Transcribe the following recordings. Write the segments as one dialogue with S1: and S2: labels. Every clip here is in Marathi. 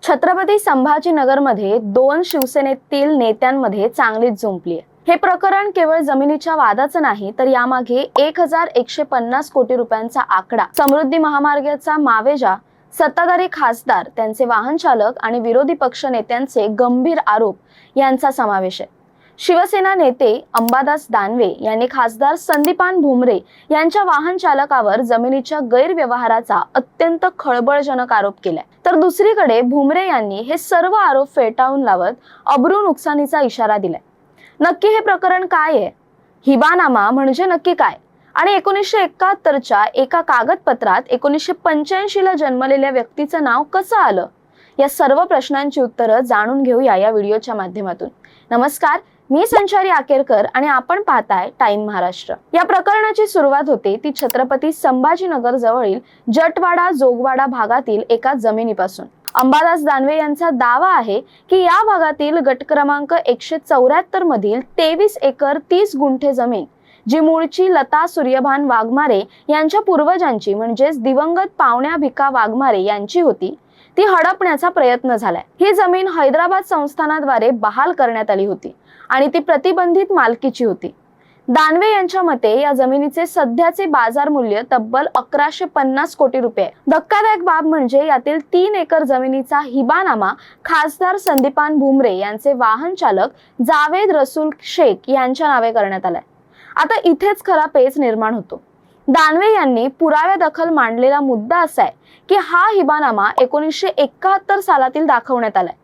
S1: छत्रपती संभाजीनगरमध्ये दोन शिवसेनेतील नेत्यांमध्ये चांगलीच जुंपली आहे। हे प्रकरण केवळ जमिनीच्या वादाचं नाही, तर यामागे 1150 कोटी रुपयांचा आकडा, समृद्धी महामार्गाचा मावेजा, सत्ताधारी खासदार, त्यांचे वाहन चालक आणि विरोधी पक्ष नेत्यांचे गंभीर आरोप यांचा समावेश आहे। शिवसेना नेते अंबादास दानवे यांनी खासदार संदीपान भुमरे यांच्या वाहन चालकावर जमिनीच्या गैरव्यवहाराचा अत्यंत खळबळजनक आरोप केलाय, तर दुसरीकडे भुमरे यांनी हे सर्व आरोप फेटाळून लावत अब्रू नुकसानीचा इशारा दिलाय। नक्की हे प्रकरण काय आहे? हिबानामा म्हणजे नक्की काय? आणि 1971च्या एका कागदपत्रात 1985 ला जन्मलेल्या व्यक्तीचं नाव कसं आलं? या सर्व प्रश्नांची उत्तरं जाणून घेऊया या व्हिडिओच्या माध्यमातून। नमस्कार, मी संचारी आकेरकर आणि आपण पाहताय टाइम महाराष्ट्र। या प्रकरणाची सुरुवात होते ती छत्रपती संभाजीनगर जवळील जटवाडा जोगवाडा भागातील एका जमिनीपासून। अंबादास दानवे यांचा दावा आहे की या भागातील गट क्रमांक 174 मधील 23 एकर 30 गुंठे जमीन, जी मूळची लता सूर्यभान वाघमारे यांच्या पूर्वजांची म्हणजेच दिवंगत पावण्या भिका वाघमारे यांची होती, ती हडपण्याचा प्रयत्न झालाय। ही जमीन हैदराबाद संस्थानाद्वारे बहाल करण्यात आली होती आणि ती प्रतिबंधित मालकीची होती। दानवे यांच्या मते या जमिनीचे सध्याचे बाजार मूल्य तब्बल 1150 कोटी रुपये। धक्कादायक बाब म्हणजे यातील 3 एकर जमिनीचा हिबानामा खासदार संदीपान भुमरे यांचे वाहन चालक जावेद रसूल शेख यांच्या नावे करण्यात आलाय। आता इथेच खरा पेच निर्माण होतो। दानवे यांनी पुराव्यादाखल मांडलेला मुद्दा असा आहे की हा हिबानामा 1971 सालातील दाखवण्यात आलाय,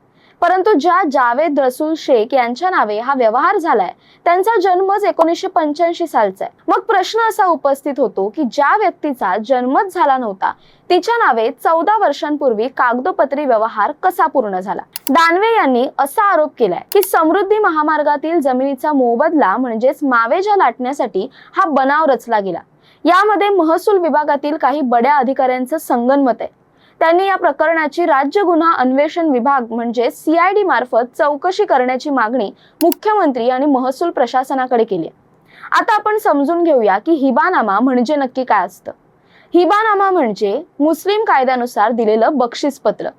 S1: परंतु ज्या जावेद रसूल शेख यांच्या नावे हा व्यवहार झालाय त्यांचा जन्मच 1985 सालचा आहे। मग प्रश्न असा उपस्थित होतो की ज्या व्यक्तीचा जन्मच झाला नव्हता तिच्या नावे 14 वर्षांपूर्वी कागदोपत्री व्यवहार कसा पूर्ण झाला? दानवे यांनी असा आरोप केलाय की समृद्धी महामार्गातील जमिनीचा मोबदला म्हणजेच मावेजा लाटण्यासाठी हा बनाव रचला गेला। यामध्ये महसूल विभागातील काही बड्या अधिकाऱ्यांचं संगनमत आहे। त्यांनी या प्रकरणाची राज्य गुन्हा अन्वेषण विभाग म्हणजे CID मार्फत चौकशी करण्याची मागणी मुख्यमंत्री आणि महसूल प्रशासनाकडे केली आहे। आता आपण समजून घेऊया की हिबानामा म्हणजे नक्की काय असतं। हिबानामा म्हणजे मुस्लिम कायद्यानुसार दिलेलं बक्षीसपत्र।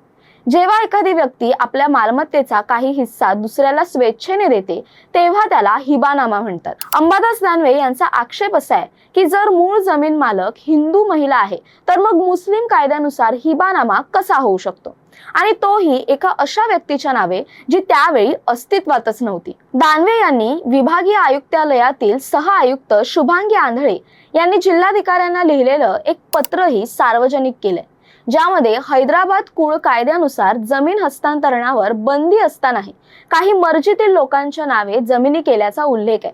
S1: जेव्हा एखादी व्यक्ती आपल्या मालमत्तेचा काही हिस्सा दुसऱ्याला स्वेच्छेने देते तेव्हा त्याला हिबानामा म्हणतात। अंबादास दानवे यांचा आक्षेप असा आहे की जर मूळ जमीन मालक हिंदू महिला आहे तर मग मुस्लिम कायद्यानुसार हिबानामा कसा होऊ शकतो, आणि तोही एका अशा व्यक्तीच्या नावे जी त्यावेळी अस्तित्वातच नव्हती। दानवे यांनी विभागीय आयुक्तालयातील सहआयुक्त शुभांगी आंधळे यांनी जिल्हाधिकाऱ्यांना लिहिलेलं एक पत्रही सार्वजनिक केलंय, ज्यामध्ये हैदराबाद कुळ कायद्यानुसार जमीन हस्तांतरणावर बंदी असतानाही काही मर्जीतील लोकांच्या नावे जमिनी केल्याचा उल्लेख आहे।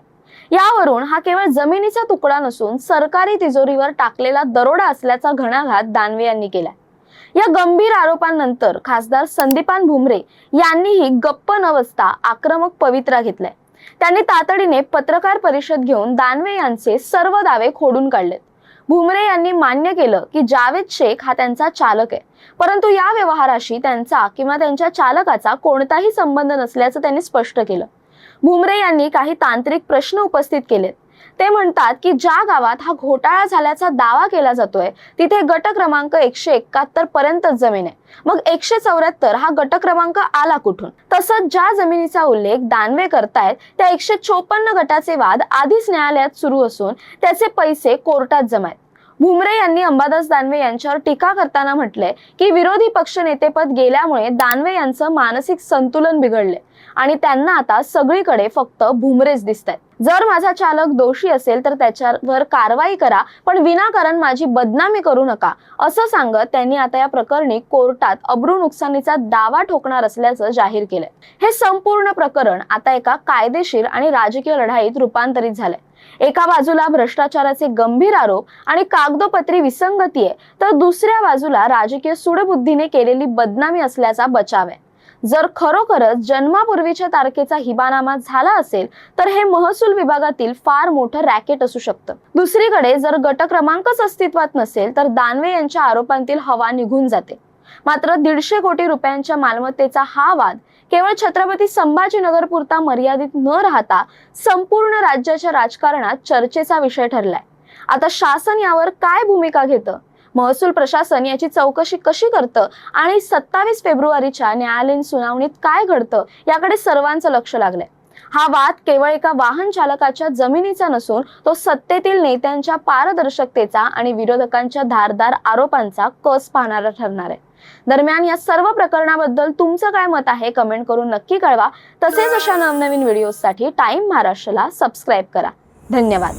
S1: यावरून हा केवळ जमिनीचा तुकडा नसून सरकारी तिजोरीवर टाकलेला दरोडा असल्याचा घणाघात दानवे यांनी केलाय। या गंभीर आरोपांनंतर खासदार संदीपान भुमरे यांनीही गप्प न बसता आक्रमक पवित्रा घेतलाय। त्यांनी तातडीने पत्रकार परिषद घेऊन दानवे यांचे सर्व दावे खोडून काढलेत। भुमरे यांनी मान्य केलं की जावेद शेख हा त्यांचा चालक आहे, परंतु या व्यवहाराशी त्यांचा किंवा त्यांच्या चालकाचा कोणताही संबंध नसल्याचं त्यांनी स्पष्ट केलं। भुमरे यांनी काही तांत्रिक प्रश्न उपस्थित केलेत। ते म्हणतात की ज्या गावात हा घोटाळा झाल्याचा दावा केला जातोय तिथे गट क्रमांक 171 पर्यंतच जमीन आहे, मग 174 हा गट क्रमांक आला कुठून? तसंच ज्या जमिनीचा उल्लेख दानवे करतायत त्या 154 गटाचे वाद आधीच न्यायालयात सुरू असून त्याचे पैसे कोर्टात जमा आहेत। भुमरे यांनी अंबादास दानवे यांच्यावर टीका करताना म्हटलंय की विरोधी पक्ष नेतेपद गेल्यामुळे दानवे यांचं मानसिक संतुलन बिघडले आणि त्यांना आता सगळीकडे फक्त भुमरेच दिसतायत। जर माझा चालक दोषी असेल तर त्याच्यावर कारवाई करा, पण विनाकारण माझी बदनामी करू नका, असं सांगत त्यांनी आता या प्रकरणी कोर्टात अब्रू नुकसानीचा दावा ठोकणार असल्याचं जाहीर केलंय। हे संपूर्ण प्रकरण आता एका कायदेशीर आणि राजकीय लढाईत रूपांतरित झालंय। एका बाजूला भ्रष्टाचाराचे गंभीर आरोप आणि कागदोपत्री विसंगती आहे, तर दुसऱ्या बाजूला राजकीय सूडबुद्धीने केलेली बदनामी असल्याचा बचाव आहे। जर खरोखरच जन्मापूर्वीच्या तारखेचा हिबानामा झाला असेल तर हे महसूल विभागातील फार मोठं रॅकेट असू शकतं। दुसरीकडे जर गट क्रमांकच अस्तित्वात नसेल तर दानवे यांच्या आरोपांतील हवा निघून जाते। मात्र 150 कोटी रुपयांच्या मालमत्तेचा हा वाद केवळ छत्रपती संभाजीनगर पुरता मर्यादित न राहता संपूर्ण राज्याच्या राजकारणात चर्चेचा विषय ठरलाय। आता शासन यावर काय भूमिका घेतं? महसूल प्रशासन याची चौकशी कशी करतं आणि 27 फेब्रुवारीच्या न्यायालयीन सुनावणीत काय घडतं याकडे सर्वांचं लक्ष लागलंय। हा वाद केवळ एका वाहन चालकाच्या जमिनीचा नसून तो सत्तेतील नेत्यांच्या पारदर्शकतेचा आणि विरोधकांच्या धारदार आरोपांचा कस पाहणारा ठरणार आहे। दरम्यान या सर्व प्रकरणाबद्दल तुमचं काय मत आहे कमेंट करून नक्की कळवा। तसेच अशा नवनवीन व्हिडिओसाठी टाइम महाराष्ट्रला सबस्क्राइब करा। धन्यवाद।